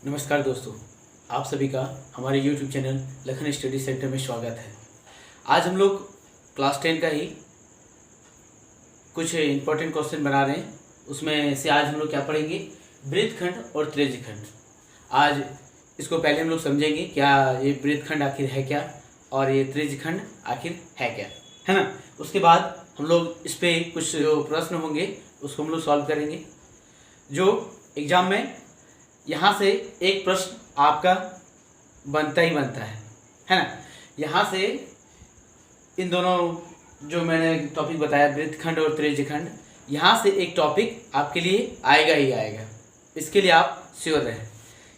नमस्कार दोस्तों, आप सभी का हमारे YouTube channel Lakhan study centre में स्वागत है। आज हम लोग क्लास 10 का ही कुछ इम्पोर्टेंट क्वेश्चन बना रहे हैं। उसमें से आज हम लोग क्या पढ़ेंगे, वृत्तखंड और त्रिज्यखंड। आज इसको पहले हम लोग समझेंगे क्या ये वृत्तखंड आखिर है क्या और ये त्रिज्यखंड आखिर है क्या, है ना। उसके बाद हम लोग इस पर कुछ जो प्रश्न होंगे उसको हम लोग सॉल्व करेंगे। जो एग्ज़ाम में यहाँ से एक प्रश्न आपका बनता ही बनता है ना। यहाँ से इन दोनों जो मैंने टॉपिक बताया वृत्तखंड और त्रिज्यखंड, यहाँ से एक टॉपिक आपके लिए आएगा ही आएगा। इसके लिए आप श्योर रहें।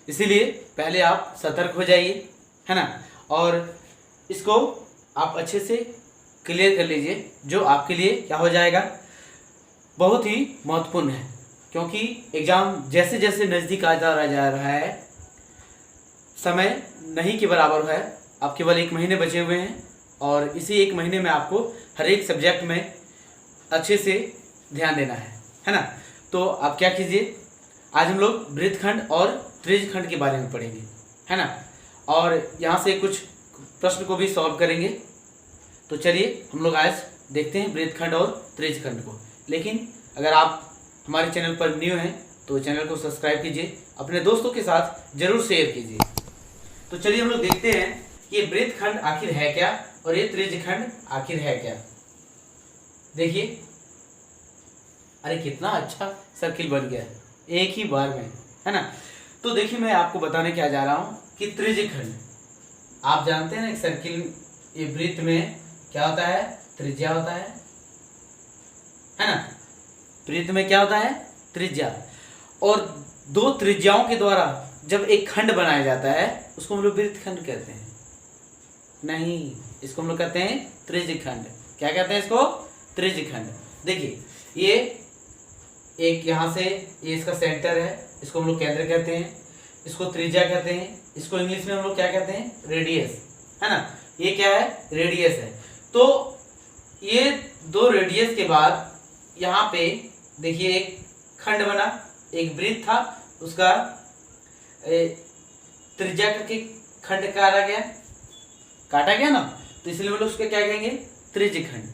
इसीलिए पहले आप सतर्क हो जाइए, है ना, और इसको आप अच्छे से क्लियर कर लीजिए। जो आपके लिए क्या हो जाएगा, बहुत ही महत्वपूर्ण है, क्योंकि एग्ज़ाम जैसे जैसे नज़दीक आता जा रहा है, समय नहीं के बराबर है। आप केवल 1 महीने बचे हुए हैं और इसी 1 महीने में आपको हर एक सब्जेक्ट में अच्छे से ध्यान देना है ना। तो आप क्या कीजिए, आज हम लोग वृत्तखंड और त्रिज्यखंड के बारे में पढ़ेंगे, है ना, और यहाँ से कुछ प्रश्न को भी सॉल्व करेंगे। तो चलिए हम लोग आज देखते हैं वृत्तखंड और त्रिज्यखंड को। लेकिन अगर आप हमारे चैनल पर न्यू हैं तो चैनल को सब्सक्राइब कीजिए, अपने दोस्तों के साथ जरूर शेयर कीजिए। तो चलिए हम लोग देखते हैं कि ये वृत्तखंड आखिर है क्या और ये त्रिज्यखंड आखिर है क्या। देखिए, अरे कितना अच्छा सर्किल बन गया एक ही बार में, है ना। तो देखिए, मैं आपको बताने क्या जा रहा हूँ कि त्रिज्यखंड, आप जानते हैं ना, एक सर्किल ये वृत्त में क्या होता है, त्रिज्या होता है ना। वृत्त में क्या होता है, त्रिज्या, और 2 त्रिज्याओं के द्वारा जब एक खंड बनाया जाता है उसको हम लोग वृत्तखंड कहते हैं। नहीं, इसको हम लोग कहते हैं त्रिज्यखंड। क्या कहते हैं इसको, त्रिज्यखंड। देखिए, ये एक यहाँ से ये इसका सेंटर है, इसको हम लोग केंद्र कहते हैं, इसको त्रिज्या कहते हैं, इसको इंग्लिश में हम लोग क्या कहते हैं, रेडियस, है ना। ये क्या है, रेडियस है। तो ये 2 रेडियस के बाद यहाँ पे देखिए एक खंड बना, एक वृत्त था, उसका त्रिज्या करके खंड काटा गया ना, तो इसलिए हम लोग उसके क्या कहेंगे, त्रिज्यखंड।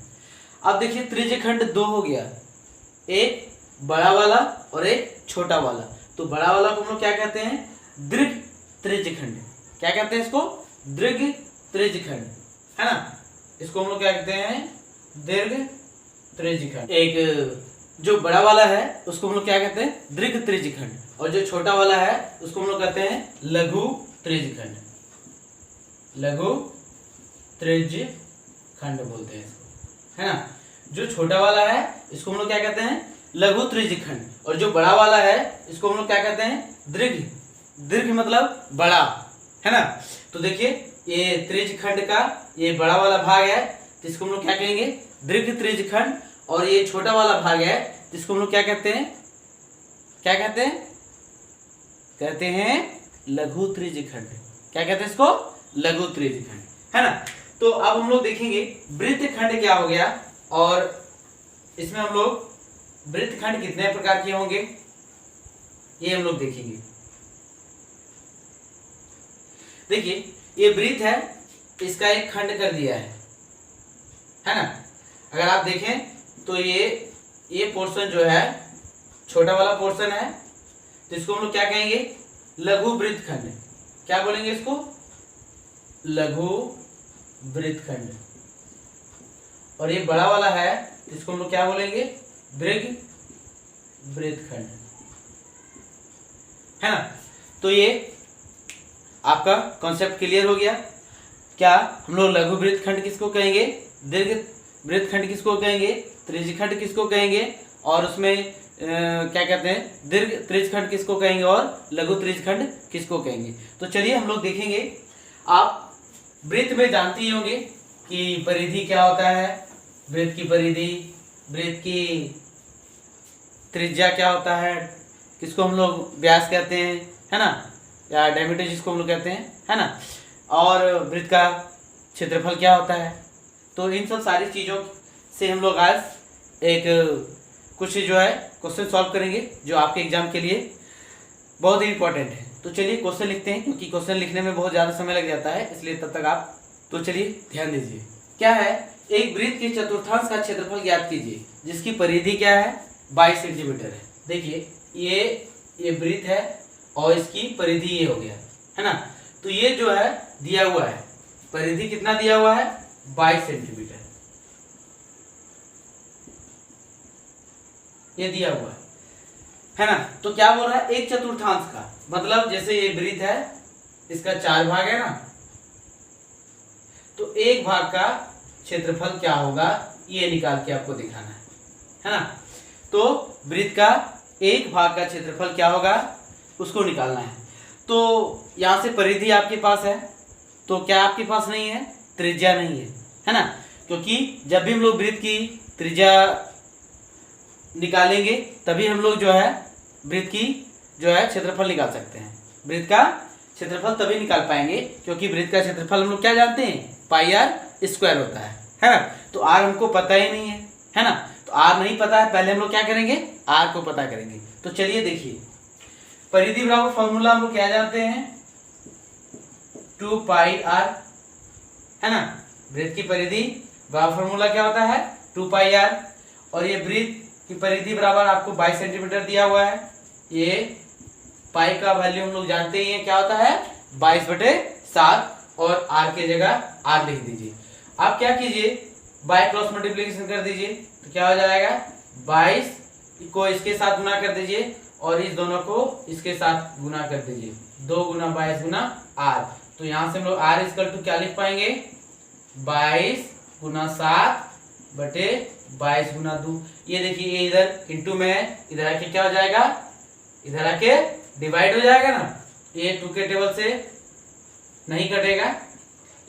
अब देखिए त्रिज्यखंड 2 हो गया, एक बड़ा वाला और एक छोटा वाला। तो बड़ा वाला को हम लोग क्या कहते हैं, दीर्घ त्रिज्यखंड। क्या कहते हैं इसको, दीर्घ त्रिज्यखंड, है ना। इसको हम लोग क्या कहते हैं, दीर्घ त्रिज्यखंड। एक जो बड़ा वाला है उसको हम लोग क्या कहते हैं, दीर्घ त्रिज्यखंड, और जो छोटा वाला है उसको हम लोग कहते हैं लघु त्रिज्यखंड। लघु त्रिज्यखंड बोलते हैं इसको, है ना। जो छोटा वाला है इसको हम लोग क्या कहते हैं, लघु त्रिज्यखंड, और जो बड़ा वाला है इसको हम लोग क्या कहते हैं, दीर्घ। दीर्घ मतलब बड़ा, है ना। तो देखिए, ये त्रिज्यखंड का ये बड़ा वाला भाग है, तो इसको हम लोग क्या कहेंगे, दीर्घ त्रिज्यखंड, और ये छोटा वाला भाग है जिसको हम लोग क्या कहते हैं, कहते हैं लघु त्रिज्यखंड। क्या कहते हैं इसको, लघु त्रिज्यखंड, है ना। तो अब हम लोग देखेंगे वृत्तखंड क्या हो गया, और इसमें हम लोग वृत्तखंड कितने प्रकार के होंगे ये हम लोग देखेंगे। देखिए, ये वृत्त है, इसका एक खंड कर दिया है ना। अगर आप देखें तो ये पोर्शन जो है छोटा वाला पोर्शन है, तो इसको हम लोग क्या कहेंगे, लघु वृत्तखंड। क्या बोलेंगे इसको, लघु वृत्तखंड। और ये बड़ा वाला है, इसको हम लोग क्या बोलेंगे, दीर्घ वृत्तखंड, है ना। तो ये आपका कॉन्सेप्ट क्लियर हो गया। क्या हम लोग लघु वृत्तखंड किसको कहेंगे, दीर्घ वृत्तखंड किसको कहेंगे, त्रिज्यखंड किसको कहेंगे, और उसमें क्या कहते हैं, दीर्घ त्रिज्यखंड किसको कहेंगे, और लघु त्रिज्यखंड किसको कहेंगे। तो चलिए हम लोग देखेंगे। आप वृत्त में जानते ही होंगे कि परिधि क्या होता है, वृत्त की परिधि, वृत्त की त्रिज्या क्या होता है, किसको हम लोग व्यास कहते हैं, है ना, या डायमीटर जिसको हम लोग कहते हैं, है ना, और वृत्त का क्षेत्रफल क्या होता है। तो इन सब सारी चीज़ों से हम लोग आज एक कुछ जो है क्वेश्चन सॉल्व करेंगे जो आपके एग्जाम के लिए बहुत ही इंपॉर्टेंट है। तो चलिए क्वेश्चन लिखते हैं, क्योंकि क्वेश्चन लिखने में बहुत ज़्यादा समय लग जाता है, इसलिए तब तक आप, तो चलिए ध्यान दीजिए। क्या है, एक वृत्त के चतुर्थांश का क्षेत्रफल ज्ञात कीजिए जिसकी परिधि क्या है, 22 सेंटीमीटर है। देखिए ये वृत्त है और इसकी परिधि ये हो गया, है ना। तो ये जो है दिया हुआ है, परिधि कितना दिया हुआ है, 22 सेंटीमीटर ये दिया हुआ है ना। तो क्या बोल रहा है, एक चतुर्थांश का मतलब जैसे ये वृत्त है, इसका 4 भाग है ना, तो एक भाग का क्षेत्रफल क्या होगा ये निकाल के आपको दिखाना है ना। तो वृत्त का एक भाग का क्षेत्रफल क्या होगा उसको निकालना है। तो यहां से परिधि आपके पास है, तो क्या आपके पास नहीं है, त्रिज्या नहीं है ना, क्योंकि जब भी हम लोग वृत्त की त्रिज्या निकालेंगे तभी हम लोग जो है वृत्त की जो है क्षेत्रफल निकाल सकते हैं। वृत्त का क्षेत्रफल तभी निकाल पाएंगे क्योंकि वृत्त का क्षेत्रफल हम लोग क्या जानते हैं, पाई आर स्क्वायर होता है ना। तो आर हमको पता ही नहीं है ना। तो आर नहीं पता है, पहले हम लोग क्या करेंगे, आर को पता करेंगे। तो चलिए देखिए, परिधि बराबर फॉर्मूला हम लोग क्या जानते हैं, 2 पाई आर, है ना। वृत्त की परिधि बराबर फॉर्मूला क्या होता है, 2 पाई आर। और ये वृत्त की परिधि बराबर आपको 22 सेंटीमीटर दिया हुआ है। ये पाई का वैल्यू हम लोग जानते ही हैं क्या होता है, 22/7, और आर की जगह आर लिख दीजिए। आप क्या कीजिए, बाय क्रॉस मल्टीप्लिकेशन कर दीजिए, तो क्या हो जाएगा, 22 को इसके साथ गुना कर दीजिए और इस दोनों को इसके साथ गुना कर दीजिए, 2 गुना 22 गुना आर। तो यहां से हम लोग आर इक्वल टू क्या लिख पाएंगे, 22 गुना 7 बटे 22 गुना 2। ये देखिए ये इधर इंटू में है, इधर आके क्या हो जाएगा, इधर आके डिवाइड हो जाएगा ना। ये 2 के टेबल से नहीं कटेगा,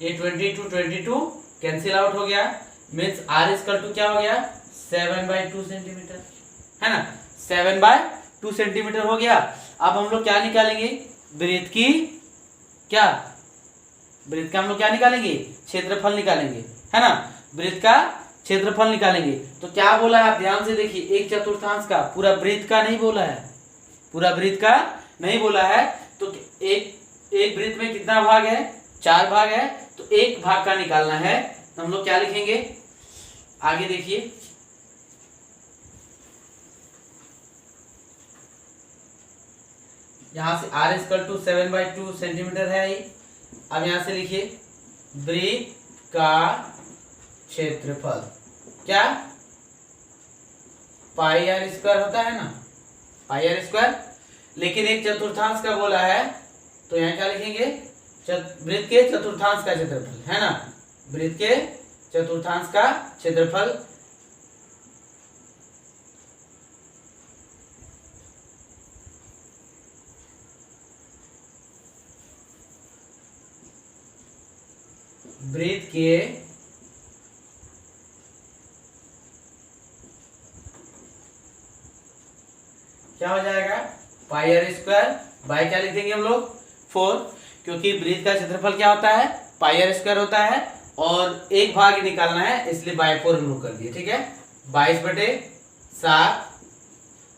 ये 22 कैंसिल आउट हो गया, मीन्स आर इक्वल टू क्या हो गया, 7/2 सेंटीमीटर, है ना। 7/2 सेंटीमीटर हो गया। अब हम लोग क्या निकालेंगे, वृत्त की क्या, वृत्त का हम लोग क्या निकालेंगे, क्षेत्रफल निकालेंगे, है ना। वृत्त का क्षेत्रफल निकालेंगे। तो क्या बोला है आप ध्यान से देखिए, एक चतुर्थांश का, पूरा वृत्त का नहीं बोला है, पूरा वृत्त का नहीं बोला है। तो एक वृत्त में कितना भाग है, 4 भाग है, तो एक भाग का निकालना है। तो हम लोग क्या लिखेंगे, आगे देखिए, यहां से r इक्वल टू 7/2 सेंटीमीटर है। अब यहां से लिखिए, वृत्त का क्षेत्रफल क्या, पाई आर स्क्वायर होता है ना, पाई आर स्क्वायर। लेकिन एक चतुर्थांश का बोला है, तो यहाँ क्या लिखेंगे, वृत्त के चतुर्थांश का क्षेत्रफल, है ना। वृत्त के चतुर्थांश का क्षेत्रफल वृत्त के क्या हो जाएगा, पाई आर स्क्वायर बाय क्या लिख देंगे हम लोग, 4, क्योंकि वृत्त का क्षेत्रफल क्या होता है, पाई आर स्क्वायर होता है, और एक भाग निकालना है इसलिए बाय 4 हम लोग कर दिए, ठीक है। 22/7,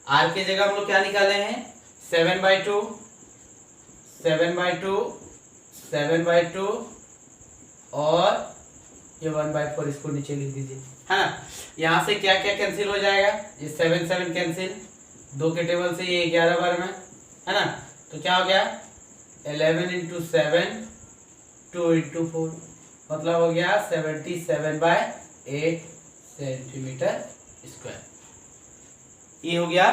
आर की जगह हम लोग क्या निकाले हैं, 7/2, 7/2 और ये 1/4 इसको नीचे लिख दीजिए, है ना। यहाँ से क्या क्या कैंसिल हो जाएगा, ये 7 कैंसिल, 2 के टेबल से ये 11 बार में, है ना। तो क्या हो गया, 11 × 7 2 × 4, मतलब हो गया 77/8 सेंटीमीटर स्क्वायर। ये हो गया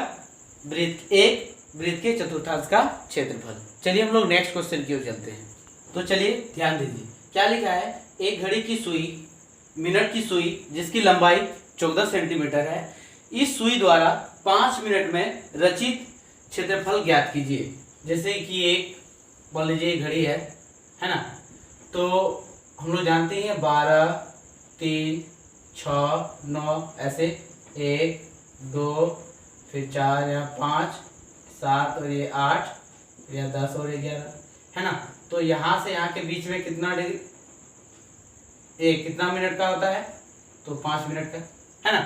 वृत्त के चतुर्थांश का क्षेत्रफल। चलिए हम लोग नेक्स्ट क्वेश्चन की ओर चलते हैं। तो चलिए ध्यान दीजिए, क्या लिखा है, एक घड़ी की सुई, मिनट की सुई जिसकी लंबाई 14 सेंटीमीटर है, इस सुई द्वारा 5 मिनट में रचित क्षेत्रफल ज्ञात कीजिए। जैसे कि एक मान लीजिए घड़ी है ना। तो हम लोग जानते हैं 12 3 6 9 ऐसे 1 2 फिर 4 या 5 7 और ये 8 या 10 और 11, है ना। तो यहाँ से यहाँ के बीच में कितना डिग्री, कितना मिनट का होता है, तो 5 मिनट का, है ना।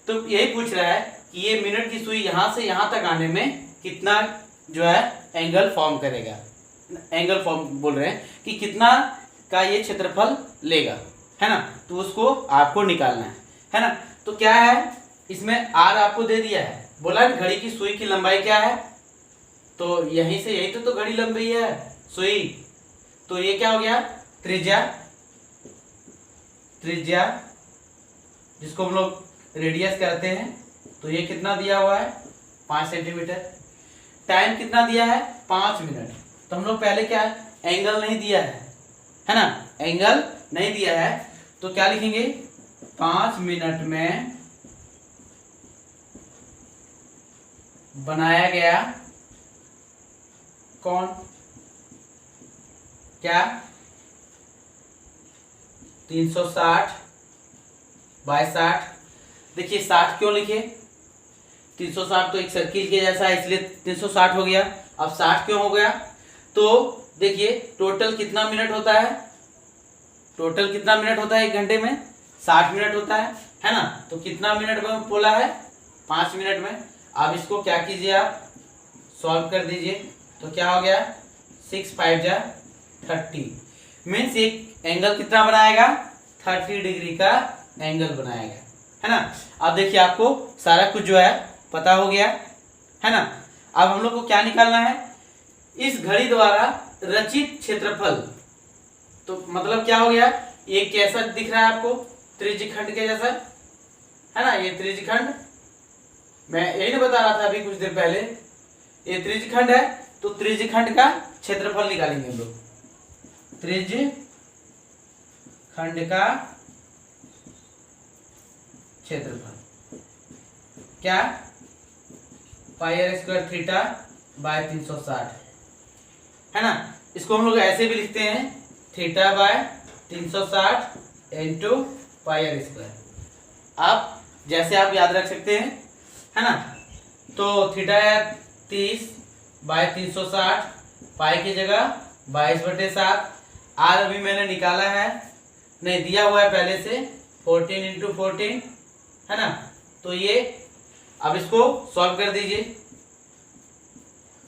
तो यही पूछ रहा है कि ये मिनट की सुई यहाँ से यहाँ तक आने में कितना जो है एंगल फॉर्म करेगा। एंगल फॉर्म बोल रहे हैं कि कितना का ये क्षेत्रफल लेगा, है ना। तो उसको आपको निकालना है ना। तो क्या है इसमें आर आपको दे दिया है, बोला घड़ी की सुई की लंबाई क्या है, तो यहीं से यही तो घड़ी लंबाई है सुई, तो ये क्या हो गया त्रिज्या, त्रिज्या जिसको हम लोग रेडियस कहते हैं, तो ये कितना दिया हुआ है 5 सेंटीमीटर। टाइम कितना दिया है 5 मिनट। तो हम लोग पहले क्या एंगल नहीं दिया है ना, एंगल नहीं दिया है, तो क्या लिखेंगे 5 मिनट में बनाया गया कौन, क्या 360 बाय 60। देखिए 60 क्यों लिखे, 360 तो एक सर्किल के जैसा है इसलिए 360 हो गया। अब 60 क्यों हो गया, तो देखिए टोटल कितना मिनट होता है, टोटल कितना मिनट होता है एक घंटे में 60 मिनट होता है ना। तो कितना मिनट में बोला है 5 मिनट में। अब इसको क्या कीजिए आप सॉल्व कर दीजिए, तो क्या हो गया 6 5 जा 30, मीन्स एक एंगल कितना बनाएगा 30 डिग्री का एंगल बनाएगा, है ना। अब देखिए आपको सारा कुछ जो है पता हो गया, है ना। अब हम लोग को क्या निकालना है, इस घड़ी द्वारा रचित क्षेत्रफल। तो मतलब क्या हो गया, ये कैसा दिख रहा है आपको त्रिज्यखंड के जैसा, है ना। ये त्रिज्यखंड मैं यही ना बता रहा था अभी कुछ देर पहले, ये त्रिज्यखंड है, तो त्रिज्यखंड का क्षेत्रफल निकालेंगे हम लोग। त्रिज्यखंड का क्षेत्रफल क्या पाई आर स्क्वायर थीटा बाय 360, है ना। इसको हम लोग ऐसे भी लिखते हैं theta by 360 into pi r square. आप जैसे आप याद रख सकते हैं, है ना। तो थीटा है 30 बाय 360, पाई की जगह 22/7। आर अभी मैंने निकाला है, नहीं दिया हुआ है पहले से 14 इंटू 14, है ना। तो ये अब इसको सॉल्व कर दीजिए,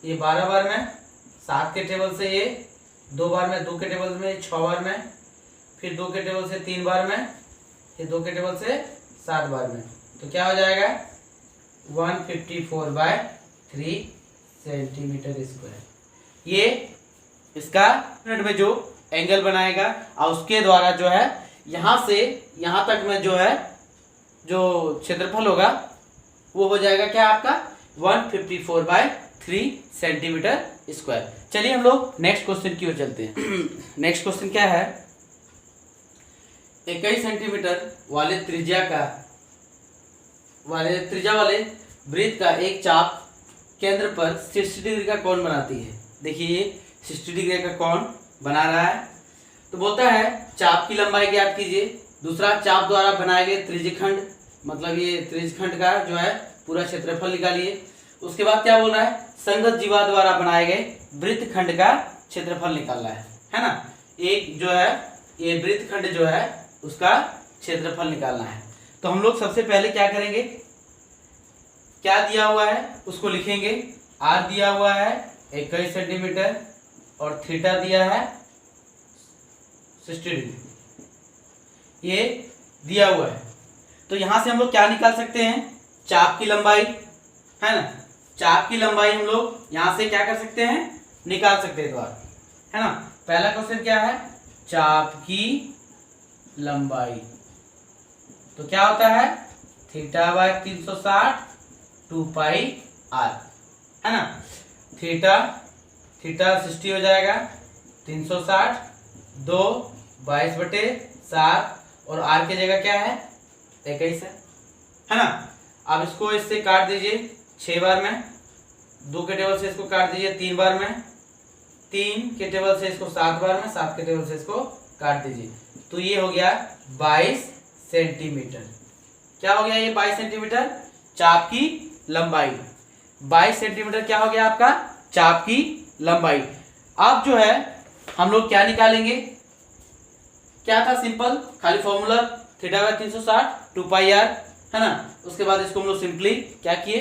ये 12 बार में 7 के टेबल से, ये 2 बार में 2 के टेबल में 6 बार में, फिर 2 के टेबल से 3 बार में, फिर 2 के टेबल से 7 बार में। तो क्या हो जाएगा 154/3 सेंटीमीटर स्क्वायर। ये इसका मिनट में जो एंगल बनाएगा और उसके द्वारा जो है यहाँ से यहाँ तक में जो है जो क्षेत्रफल होगा वो हो जाएगा क्या आपका 154/3 सेंटीमीटर स्क्वायर। चलिए हम लोग नेक्स्ट क्वेश्चन की ओर चलते हैं। नेक्स्ट क्वेश्चन क्या है, 21 सेंटीमीटर वाले त्रिज्या वाले वृत्त का एक चाप केंद्र पर 60 डिग्री का कोण बनाती है। देखिए ये 60 डिग्री का कोण बना रहा है, तो बोलता है चाप की लंबाई ज्ञात कीजिए। दूसरा चाप द्वारा बनाए गए त्रिज्यखंड, मतलब ये त्रिज्यखंड का जो है पूरा क्षेत्रफल निकालिए। उसके बाद क्या बोल रहा है, संगत जीवा द्वारा बनाए गए वृत्तखंड का क्षेत्रफल निकालना है ना। एक जो है ये वृत्तखंड जो है उसका क्षेत्रफल निकालना है। तो हम लोग सबसे पहले क्या करेंगे, क्या दिया हुआ है उसको लिखेंगे। आर दिया हुआ है 21 सेंटीमीटर और थीटा दिया है 60 डिग्री, ये दिया हुआ है। तो यहां से हम लोग क्या निकाल सकते हैं, चाप की लंबाई, है ना। चाप की लंबाई हम लोग यहां से क्या कर सकते हैं, निकाल सकते हैं द्वारा, है ना। पहला क्वेश्चन क्या है, चाप की लंबाई, तो क्या होता है थीटा बाय 360 2 पाई आर, है ना। थीटा 60 हो जाएगा, 360 2 22/7 और आर की जगह क्या है 21 है ना। अब इसको इससे काट दीजिए 6 बार में, 2 के टेबल से इसको काट दीजिए 3 बार में, 3 के टेबल से इसको 7 बार में, 7 के टेबल से इसको काट दीजिए। तो ये हो गया 22 सेंटीमीटर। क्या हो गया ये 22 सेंटीमीटर चाप की लंबाई। 22 सेंटीमीटर क्या हो गया आपका चाप की लंबाई। अब जो है हम लोग क्या निकालेंगे, क्या था सिंपल खाली formula theta by 360 2 pi r, है ना। उसके बाद इसको हम लोग सिंपली क्या किए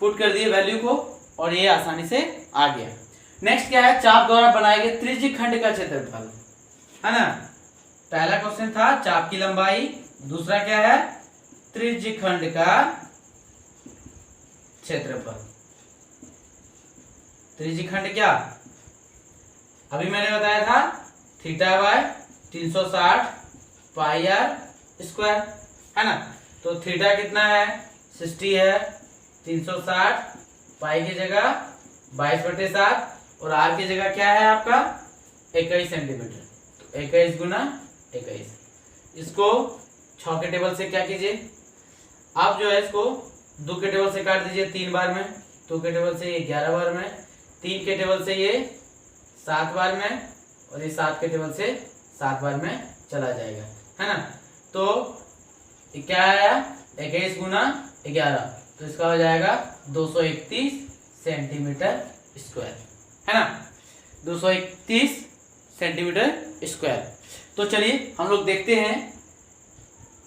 पुट कर दिए वैल्यू को और ये आसानी से आ गया। नेक्स्ट क्या है, चाप द्वारा बनाए गए त्रिज्यीय खंड का क्षेत्रफल, है ना। पहला क्वेश्चन था चाप की लंबाई, दूसरा क्या है, त्रिज्यीय खंड का क्षेत्रफल। त्रिज्यीय खंड क्या, अभी मैंने बताया था theta by 360 pi r square, है ना। तो थीटा कितना है, 60 है, 360 पाई की जगह 22/7 और आर की जगह क्या है आपका 21 सेंटीमीटर। तो 21 गुना 21, इसको 6 के टेबल से क्या कीजिए, आप जो है इसको 2 के टेबल से काट दीजिए 3 बार में, 2 के टेबल से ये 11 बार में, 3 के टेबल से ये 7 बार में, और ये 7 के टेबल से 7 बार में चला जाएगा, है ना। तो क्या आया, 21 गुना 11, तो इसका हो जाएगा 231 सेंटीमीटर स्क्वायर, है ना, 231 सेंटीमीटर स्क्वायर। तो चलिए हम लोग देखते हैं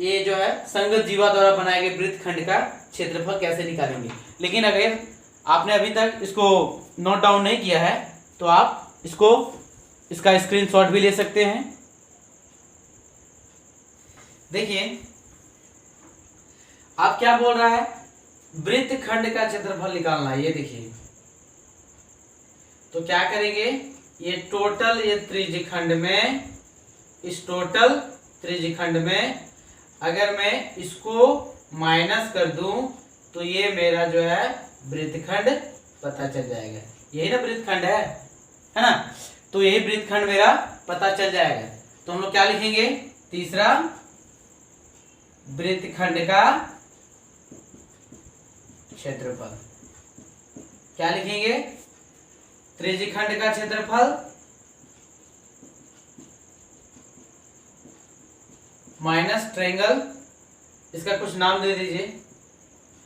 ये जो है संगत जीवा द्वारा बनाए गए वृत्तखंड का क्षेत्रफल कैसे निकालेंगे। लेकिन अगर आपने अभी तक इसको नोट डाउन नहीं किया है तो आप इसका स्क्रीनशॉट भी ले सकते हैं। देखिए आप क्या बोल रहा है, वृत्तखंड का क्षेत्रफल निकालना है, ये देखिए। तो क्या करेंगे, ये टोटल ये त्रिज्यीय खंड में, इस टोटल त्रिज्यीय खंड में अगर मैं इसको माइनस कर दूं तो ये मेरा जो है वृत्तखंड पता चल जाएगा। यही ना वृत्तखंड है ना। तो यही वृत्तखंड मेरा पता चल जाएगा। तो हम लोग क्या लिखेंगे, तीसरा वृत्तखंड का क्षेत्रफल। क्या लिखेंगे, त्रिज्यीय खंड का क्षेत्रफल माइनस ट्रायंगल, इसका कुछ नाम दे दीजिए,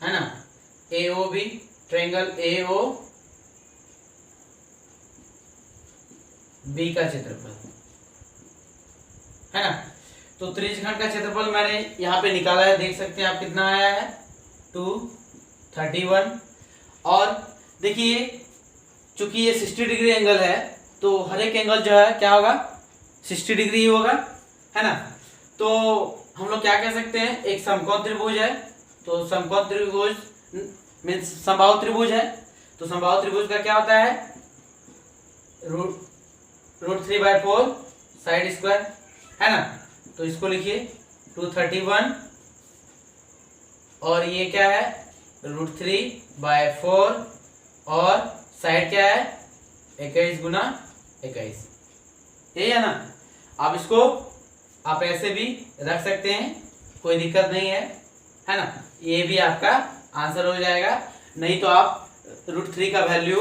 है ना, AOB, ट्रायंगल AOB का क्षेत्रफल, है ना। तो त्रिज्यीय खंड का क्षेत्रफल मैंने यहाँ पे निकाला है, देख सकते हैं आप कितना आया है, 231। और देखिए चूंकि ये 60 डिग्री एंगल है तो हर एक एंगल जो है क्या होगा, 60 डिग्री ही होगा, है ना। तो हम लोग क्या कह सकते हैं, एक समकोण त्रिभुज है, तो समकोण त्रिभुज मीन्स समबाहु त्रिभुज है। तो समबाहु त्रिभुज का क्या होता है, √3/4 साइड स्क्वायर, है ना। तो इसको लिखिए 231 और ये क्या है √3/4 और साइड क्या है 21 गुना 21, यही है ना। आप इसको आप ऐसे भी रख सकते हैं, कोई दिक्कत नहीं है ना। ये भी आपका आंसर हो जाएगा। नहीं तो आप √3 का वैल्यू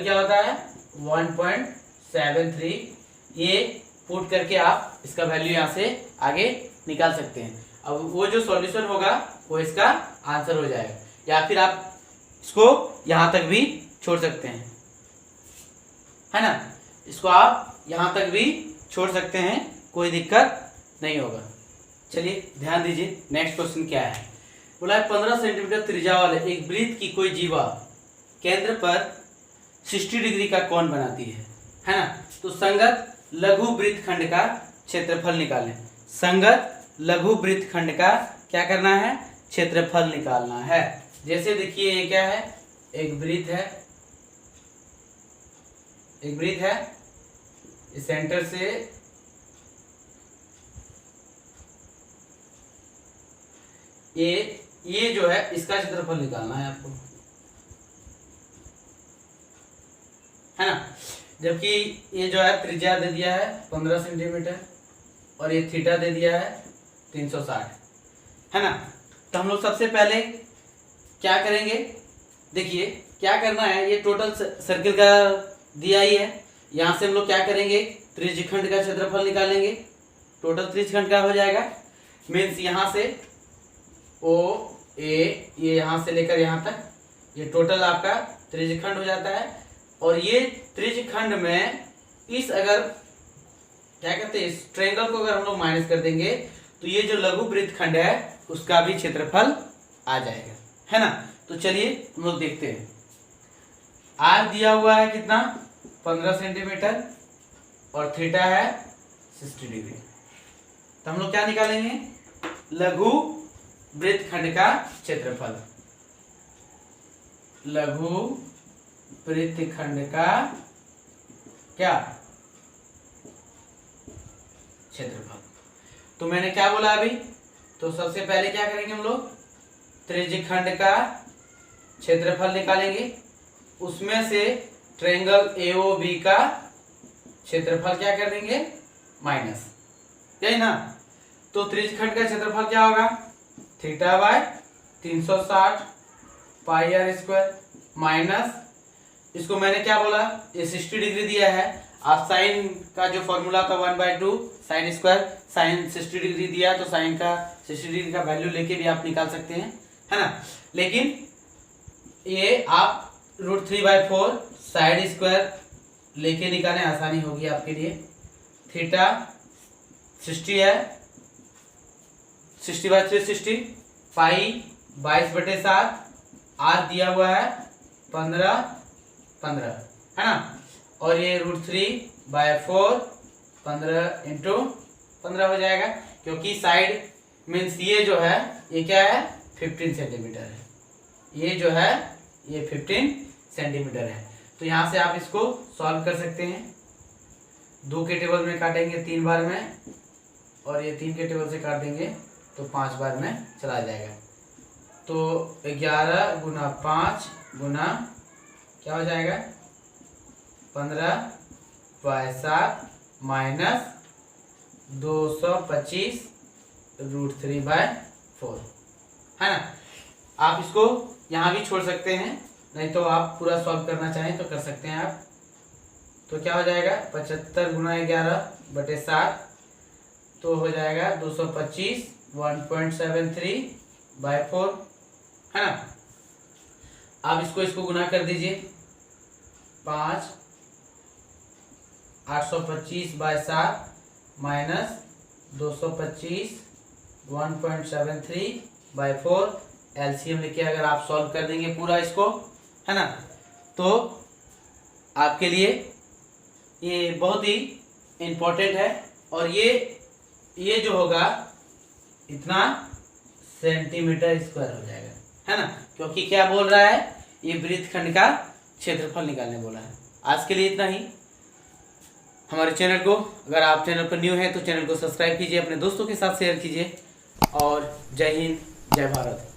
क्या होता है 1.73, ये पुट करके आप इसका वैल्यू यहाँ से आगे निकाल सकते हैं। अब वो जो सॉल्यूशन होगा वो इसका आंसर हो जाएगा, या फिर आप इसको यहाँ तक भी छोड़ सकते हैं, है ना। इसको आप यहाँ तक भी छोड़ सकते हैं, कोई दिक्कत नहीं होगा। चलिए ध्यान दीजिए, नेक्स्ट क्वेश्चन क्या है, बोला है 15 सेंटीमीटर त्रिज्या वाले एक वृत्त की कोई जीवा केंद्र पर 60 डिग्री का कोण बनाती है ना। तो संगत लघु वृत्तखंड का क्षेत्रफल निकालें। संगत लघु वृत्तखंड का क्या करना है, क्षेत्रफल निकालना है। जैसे देखिए ये क्या है, एक वृत्त है, इस सेंटर से ये जो है इसका क्षेत्रफल निकालना है आपको, है ना। जबकि ये जो है त्रिज्या दे दिया है 15 सेंटीमीटर और ये थीटा दे दिया है 360, है ना। तो हम लोग सबसे पहले क्या करेंगे, देखिए क्या करना है, ये टोटल सर्किल का दिया ही है। यहाँ से हम लोग क्या करेंगे, त्रिज्यीय खंड का क्षेत्रफल निकालेंगे। टोटल त्रिज्यीय खंड का हो जाएगा, मीन्स यहाँ से OA ये यहाँ से लेकर यहाँ तक ये टोटल आपका त्रिज्यीय खंड हो जाता है। और ये त्रिज्यीय खंड में इस अगर क्या कहते हैं, इस ट्रायंगल को अगर हम लोग माइनस कर देंगे तो ये जो लघु वृत्तखंड है उसका भी क्षेत्रफल आ जाएगा, है ना। तो चलिए हम लोग देखते हैं। आर दिया हुआ है कितना 15 सेंटीमीटर और थीटा है 60 डिग्री। तो हम लोग क्या निकालेंगे, लघु वृत्तखंड का क्षेत्रफल, लघु वृत्तखंड का क्या क्षेत्रफल। तो मैंने क्या बोला अभी, तो सबसे पहले क्या करेंगे हम लोग, त्रिज्यखंड का क्षेत्रफल निकालेंगे, उसमें से ट्रायंगल AOB का क्षेत्रफल क्या कर देंगे माइनस, यही ना। तो त्रिज्यखंड का क्षेत्रफल क्या होगा, theta by 360 pi r square minus, इसको मैंने क्या बोला, ये 60 डिग्री दिया है, आप साइन का जो फॉर्मूला था 1/2 साइन स्क्वायर, साइन 60 डिग्री दिया तो साइन का 60 डिग्री का वैल्यू लेके भी आप निकाल सकते हैं, है ना। लेकिन ये आप √3/4 साइड स्क्वायर लेके निकालें, आसानी होगी आपके लिए। थीटा 60 है, 60/3 60, पाई 22/7, आर दिया हुआ है 15 है ना, और ये √3/4 15 × 15 हो जाएगा, क्योंकि साइड मीन्स ये जो है ये क्या है 15 सेंटीमीटर है, ये जो है ये 15 सेंटीमीटर है। तो यहाँ से आप इसको सॉल्व कर सकते हैं, 2 के टेबल में काटेंगे 3 बार में, और ये 3 के टेबल से काट देंगे तो 5 बार में चला जाएगा। तो 11 × 5 गुना क्या हो जाएगा 15/7 माइनस 225 √3/4, है ना। आप इसको यहाँ भी छोड़ सकते हैं, नहीं तो आप पूरा सॉल्व करना चाहें तो कर सकते हैं आप। तो क्या हो जाएगा 75 × 11/7, तो हो जाएगा 225 1.73/4, है ना। आप इसको गुना कर दीजिए, 5 825/7 माइनस 225 1.73/4, एलसीएम लेके अगर आप सॉल्व कर देंगे पूरा इसको, है ना, तो आपके लिए ये बहुत ही इम्पोर्टेंट है। और ये जो होगा इतना सेंटीमीटर स्क्वायर हो जाएगा, है ना, क्योंकि क्या बोल रहा है, ये वृत्तखंड का क्षेत्रफल निकालने बोला है। आज के लिए इतना ही। हमारे चैनल को, अगर आप चैनल पर न्यू हैं तो चैनल को सब्सक्राइब कीजिए, अपने दोस्तों के साथ शेयर कीजिए, और जय हिंद जय भारत।